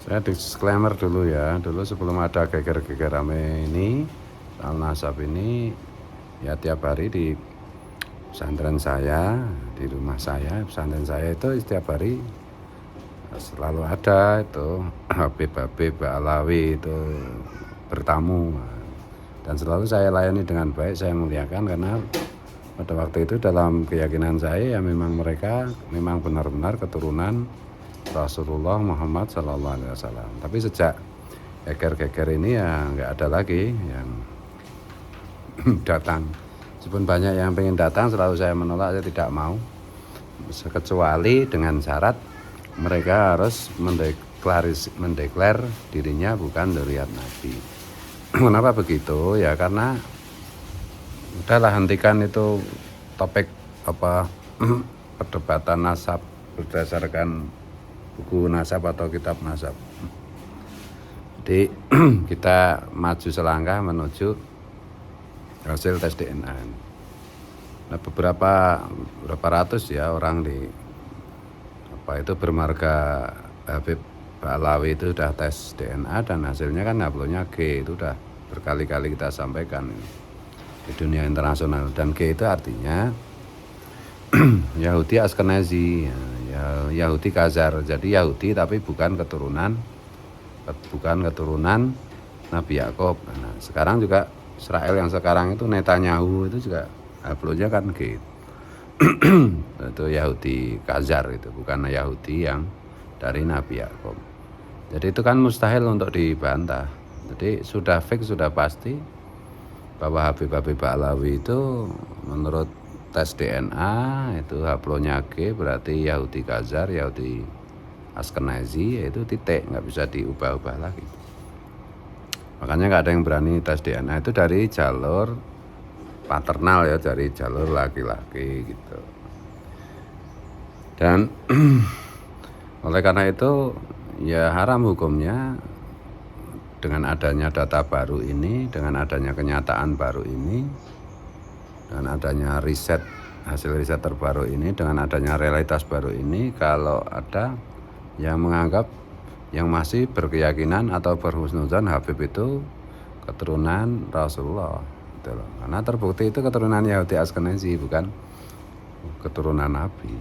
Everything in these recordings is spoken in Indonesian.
Saya disclaimer dulu ya, dulu sebelum ada geger-geger rame ini, soal nasab ini, ya tiap hari di pesantren saya, di rumah saya, pesantren saya itu setiap hari selalu ada itu Habib-habib Alawi itu bertamu, dan selalu saya layani dengan baik, saya muliakan karena pada waktu itu dalam keyakinan saya ya memang mereka memang benar-benar keturunan Rasulullah Muhammad SAW. Tapi sejak geger-geger ini ya nggak ada lagi yang datang. Meskipun banyak yang pengen datang, selalu saya menolak, saya tidak mau. Kecuali dengan syarat mereka harus mendeklar dirinya bukan dzurriyyat Nabi. Kenapa begitu? Ya karena udahlah, hentikan itu topik perdebatan nasab berdasarkan buku nasab atau kitab nasab. Jadi kita maju selangkah menuju hasil tes DNA. Nah, beberapa ratus ya orang di itu bermarga Habib Alawi itu sudah tes DNA dan hasilnya kan haplonya G. Itu udah berkali-kali kita sampaikan di dunia internasional, dan G itu artinya Yahudi Ashkenazi, ya, Yahudi Khazar. Jadi Yahudi tapi bukan keturunan Nabi Yakub. Nah, sekarang juga Israel yang sekarang itu Netanyahu itu juga haplonya kan G. Itu Yahudi Khazar, itu bukan Yahudi yang dari Nabi Yakub. Jadi itu kan mustahil untuk dibantah. Jadi sudah fix, sudah pasti bahwa Habib Alawi itu menurut tes DNA itu haplonya G, berarti Yahudi Khazar, Yahudi Ashkenazi, yaitu titik, nggak bisa diubah-ubah lagi. Makanya nggak ada yang berani tes DNA itu dari jalur paternal ya, dari jalur laki-laki gitu. Dan oleh karena itu ya haram hukumnya dengan adanya data baru ini, dengan adanya kenyataan baru ini, dengan adanya hasil riset terbaru ini, dengan adanya realitas baru ini, kalau ada yang menganggap, yang masih berkeyakinan atau berhusnuzan Habib itu keturunan Rasulullah. Karena terbukti itu keturunan Yahudi Ashkenazi, bukan keturunan Nabi.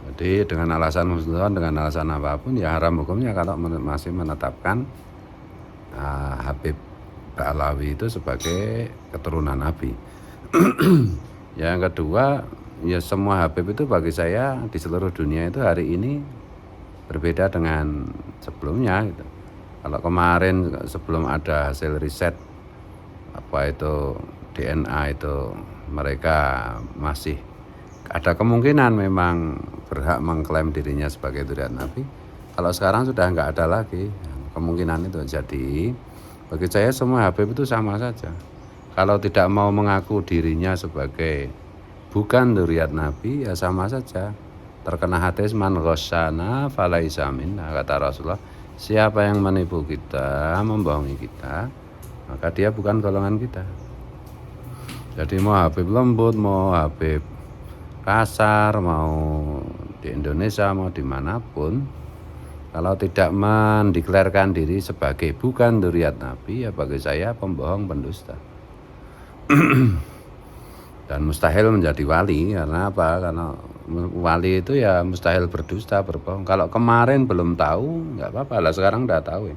Jadi dengan alasan husnuzon, dengan alasan apapun ya haram hukumnya kalau masih menetapkan Habib Alawi itu sebagai keturunan Nabi. Yang kedua, ya semua Habib itu bagi saya di seluruh dunia itu hari ini berbeda dengan sebelumnya gitu. Kalau kemarin sebelum ada hasil riset itu DNA itu mereka masih ada kemungkinan memang berhak mengklaim dirinya sebagai dzurriyyat Nabi. Kalau sekarang sudah nggak ada lagi kemungkinan itu. Jadi bagi saya semua Habib itu sama saja. Kalau tidak mau mengaku dirinya sebagai bukan dzurriyyat Nabi ya sama saja. Terkena hadis man ghasyana falaisa minna, kata Rasulullah. Siapa yang menipu kita, membohongi kita, maka dia bukan golongan kita. Jadi mau Habib lembut, mau Habib kasar, mau di Indonesia, mau dimanapun, kalau tidak mendeklarkan diri sebagai bukan dzurriyyat Nabi, ya bagi saya pembohong, pendusta. Dan mustahil menjadi wali. Karena apa? Karena wali itu ya mustahil berdusta, berbohong. Kalau kemarin belum tahu, nggak apa-apa lah, sekarang udah tahu ya.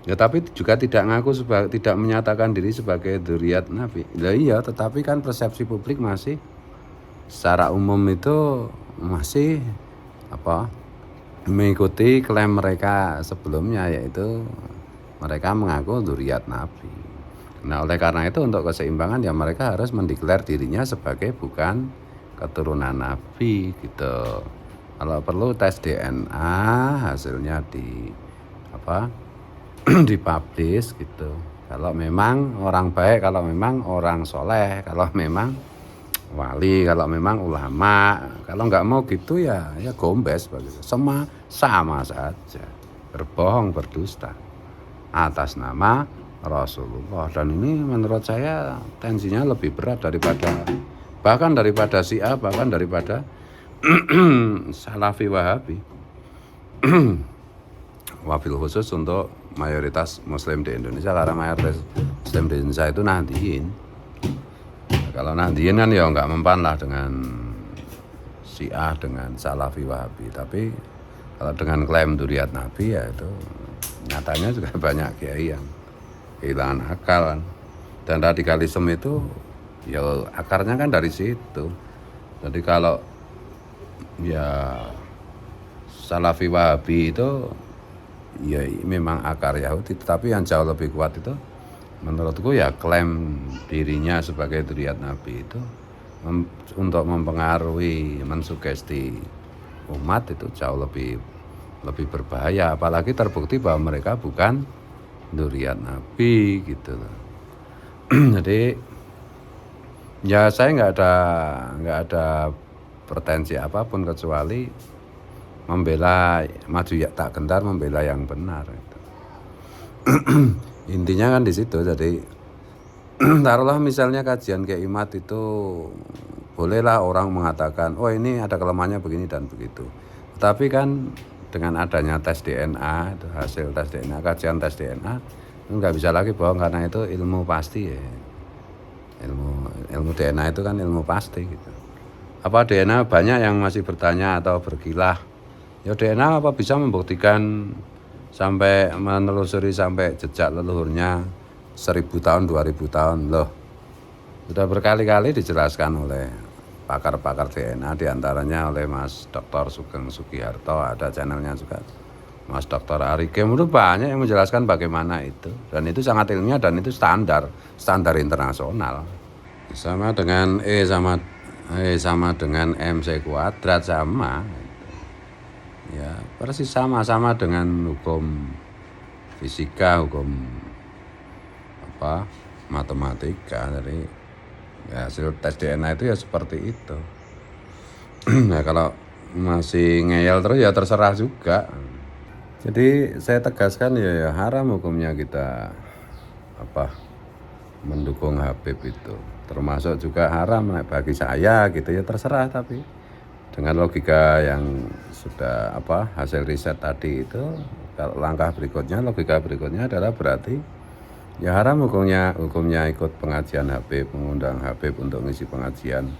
Ya tapi juga tidak ngaku tidak menyatakan diri sebagai dzurriyyat Nabi. Ya iya, tetapi kan persepsi publik masih secara umum itu masih mengikuti klaim mereka sebelumnya, yaitu mereka mengaku dzurriyyat Nabi. Nah oleh karena itu untuk keseimbangan ya mereka harus mendeklar dirinya sebagai bukan keturunan Nabi gitu. Kalau perlu tes DNA, hasilnya dipublish gitu. Kalau memang orang baik, kalau memang orang soleh, kalau memang wali, kalau memang ulama. Kalau nggak mau gitu ya gombes begitu. Sama saja berbohong, berdusta atas nama Rasulullah. Dan ini menurut saya tensinya lebih berat bahkan daripada Syiah, bahkan daripada Salafi Wahabi. wabil khusus untuk mayoritas Muslim di Indonesia, karena mayoritas Muslim di Indonesia itu Nahdliyin. Kalau Nahdliyin kan ya nggak mempan lah dengan Syiah, dengan Salafi, Wahabi. Tapi kalau dengan klaim dzurriyyat Nabi ya itu nyatanya juga banyak kiai yang kehilangan akal kan. Dan radikalisme itu ya akarnya kan dari situ. Jadi kalau ya Salafi, Wahabi itu ya memang akar Yahudi, tetapi yang jauh lebih kuat itu menurutku ya klaim dirinya sebagai dzurriyyat Nabi itu untuk mempengaruhi, mensugesti umat itu jauh lebih berbahaya, apalagi terbukti bahwa mereka bukan dzurriyyat Nabi gitu loh. Jadi ya saya nggak ada pretensi apapun kecuali membela, maju ya tak gentar, membela yang benar itu. Intinya kan di situ. Jadi taruhlah misalnya kajian Kiaimat itu bolehlah orang mengatakan oh ini ada kelemahannya begini dan begitu, tapi kan dengan adanya tes DNA, itu hasil tes DNA, kajian tes DNA, nggak bisa lagi bohong karena itu ilmu pasti ya. Ilmu DNA itu kan ilmu pasti gitu. Apa DNA banyak yang masih bertanya atau berkilah, ya DNA apa bisa membuktikan sampai menelusuri sampai jejak leluhurnya 1000 tahun, 2000 tahun loh. Sudah berkali-kali dijelaskan oleh pakar-pakar DNA, diantaranya oleh Mas Dr. Sugeng Sugiharto, ada channelnya juga Mas Dr. Arikem, itu banyak yang menjelaskan bagaimana itu, dan itu sangat ilmiah dan itu standar internasional. Sama dengan E sama dengan MC kuadrat sama. Ya, persis sama dengan hukum fisika, hukum matematika. Jadi ya, hasil tes DNA itu ya seperti itu. Nah, kalau masih ngeyel terus ya terserah juga. Jadi saya tegaskan ya haram hukumnya kita mendukung Habib itu. Termasuk juga haram bagi saya gitu ya, terserah. Tapi dengan logika yang sudah hasil riset tadi itu, kalau logika berikutnya adalah berarti ya haram hukumnya ikut pengajian Habib, mengundang Habib untuk ngisi pengajian,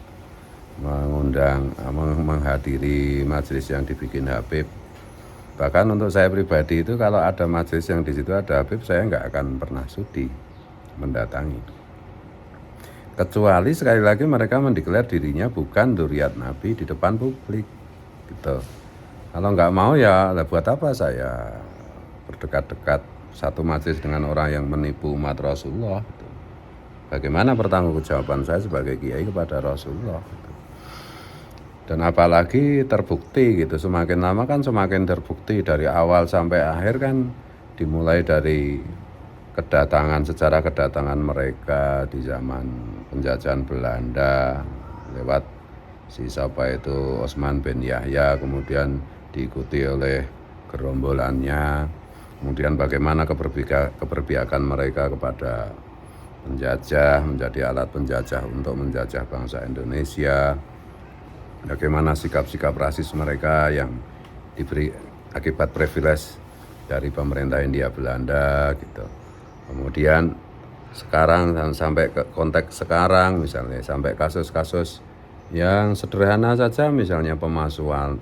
menghadiri majelis yang dibikin Habib. Bahkan untuk saya pribadi itu kalau ada majelis yang di situ ada Habib, saya nggak akan pernah sudi mendatangi. Kecuali sekali lagi mereka mendeklar dirinya bukan dzurriyyat Nabi di depan publik gitu. Kalau nggak mau ya buat apa saya berdekat-dekat satu majelis dengan orang yang menipu umat Rasulullah gitu. Bagaimana pertanggungjawaban saya sebagai kiai kepada Rasulullah gitu. Dan apalagi terbukti gitu, semakin lama kan semakin terbukti, dari awal sampai akhir kan dimulai dari sejarah kedatangan mereka di zaman penjajahan Belanda lewat Osman bin Yahya, kemudian diikuti oleh gerombolannya, kemudian bagaimana keberpihakan mereka kepada penjajah, menjadi alat penjajah untuk menjajah bangsa Indonesia, bagaimana sikap-sikap rasis mereka yang diberi akibat privilege dari pemerintah Hindia Belanda gitu. Kemudian sekarang dan sampai ke konteks sekarang, misalnya sampai kasus-kasus yang sederhana saja, misalnya pemalsuan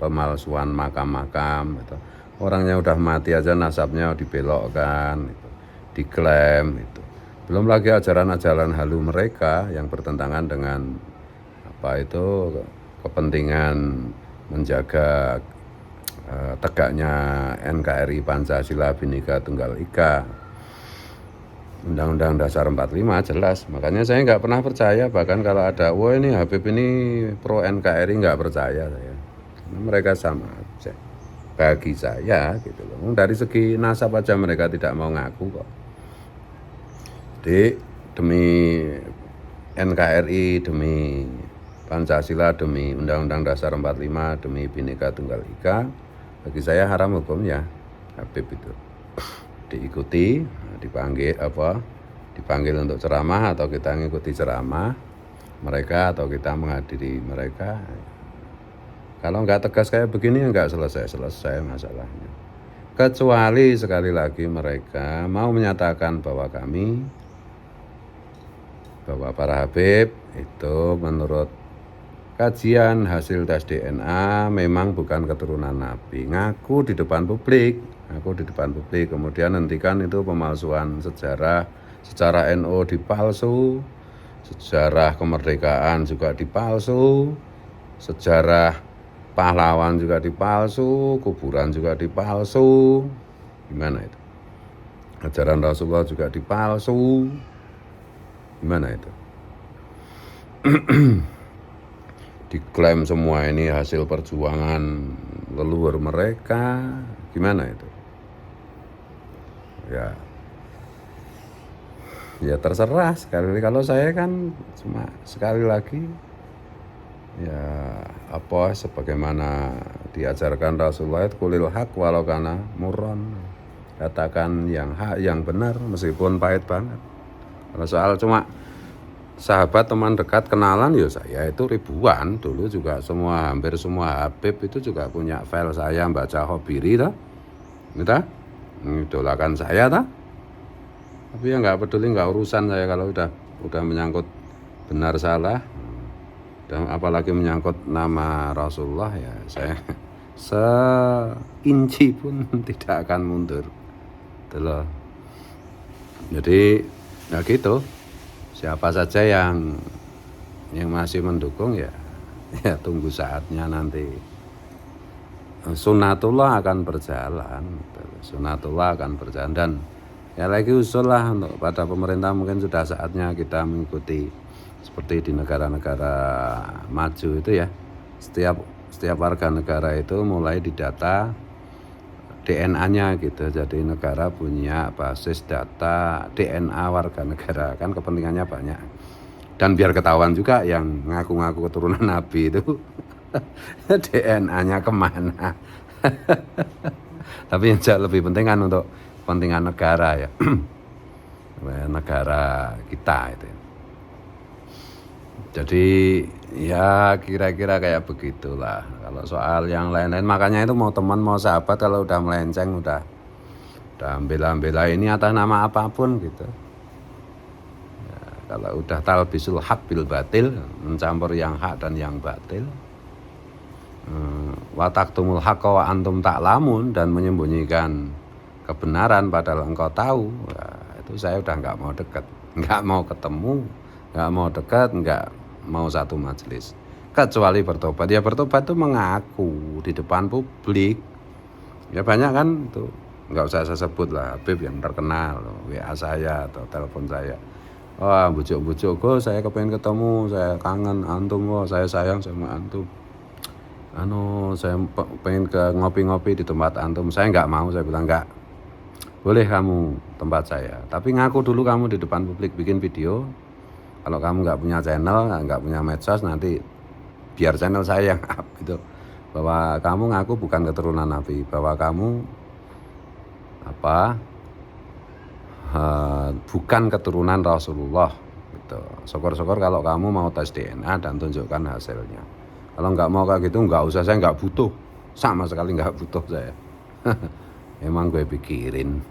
makam-makam gitu. Orangnya udah mati aja nasabnya dibelokkan gitu, diklaim itu. Belum lagi ajaran-ajaran halu mereka yang bertentangan dengan kepentingan menjaga tegaknya NKRI Pancasila Bhinneka Tunggal Ika, Undang-Undang Dasar 45 jelas. Makanya saya nggak pernah percaya, bahkan kalau ada ini Habib ini pro NKRI, nggak percaya saya. Mereka sama aja bagi saya gitu loh. Dari segi nasab aja mereka tidak mau ngaku kok. Jadi demi NKRI, demi Pancasila, demi Undang-Undang Dasar 45, demi Bhinneka Tunggal Ika, bagi saya haram hukumnya Habib itu diikuti, dipanggil untuk ceramah atau kita mengikuti ceramah mereka atau kita menghadiri mereka. Kalau nggak tegas kayak begini nggak selesai masalahnya. kecuali sekali lagi mereka mau menyatakan bahwa para Habib itu menurut kajian hasil tes DNA memang bukan keturunan Nabi, ngaku di depan publik, kemudian hentikan itu pemalsuan sejarah, secara NU dipalsu, sejarah kemerdekaan juga dipalsu, sejarah pahlawan juga dipalsu, kuburan juga dipalsu. Gimana itu? Ajaran Rasulullah juga dipalsu. Gimana itu? Diklaim semua ini hasil perjuangan leluhur mereka. Gimana itu? Ya terserah sekali. Kalau saya kan cuma sekali lagi ya apa sebagaimana diajarkan Rasulullah, kulil haq walau kana murron, katakan yang hak yang benar meskipun pahit banget. Kalau soal cuma sahabat, teman dekat, kenalan, ya saya itu ribuan dulu juga, hampir semua Habib itu juga punya file saya, baca Khobiri toh, gitu, idolakan saya toh. Tapi ya nggak peduli, nggak urusan saya kalau udah menyangkut benar salah. Dan apalagi menyangkut nama Rasulullah, ya saya seinci pun tidak akan mundur. Itulah. Jadi ya gitu. Siapa saja yang masih mendukung ya tunggu saatnya nanti. Sunatullah akan berjalan. Dan ya lagi usul lah untuk pada pemerintah, mungkin sudah saatnya kita mengikuti seperti di negara-negara maju itu ya, setiap warga negara itu mulai didata DNA-nya gitu. Jadi negara punya basis data DNA warga negara, kan kepentingannya banyak. Dan biar ketahuan juga yang ngaku-ngaku keturunan Nabi itu DNA-nya kemana. Tapi yang jauh lebih penting kan untuk kepentingan negara ya, negara kita itu. Jadi ya kira-kira kayak begitulah. Kalau soal yang lain-lain, makanya itu mau teman mau sahabat kalau udah melenceng, udah bela-bela ini atas nama apapun gitu. Ya, kalau udah talbisul haq bil batil, mencampur yang hak dan yang batil, wa taktumul haqqa wa antum ta'lamun, dan menyembunyikan kebenaran padahal engkau tahu, ya, itu saya udah nggak mau dekat, nggak mau ketemu, nggak mau dekat, nggak mau satu majelis, kecuali bertobat. Ya bertobat itu mengaku di depan publik. Ya banyak kan tuh, nggak usah saya sebut lah, Habib yang terkenal, WA saya atau telepon saya, wah bujuk-bujuk, kok saya kepengen ketemu, saya kangen antum, kok saya sayang sama antum, saya pengen ke ngopi-ngopi di tempat antum. Saya nggak mau, saya bilang nggak boleh kamu tempat saya, tapi ngaku dulu kamu di depan publik, bikin video. Kalau kamu nggak punya channel, nggak punya medsos, nanti biar channel saya yang up gitu, bahwa kamu ngaku bukan keturunan Nabi, bahwa kamu bukan keturunan Rasulullah gitu. Syukur-syukur kalau kamu mau tes DNA dan tunjukkan hasilnya. Kalau nggak mau kayak gitu, nggak usah, saya nggak butuh, sama sekali nggak butuh saya. Emang gue pikirin.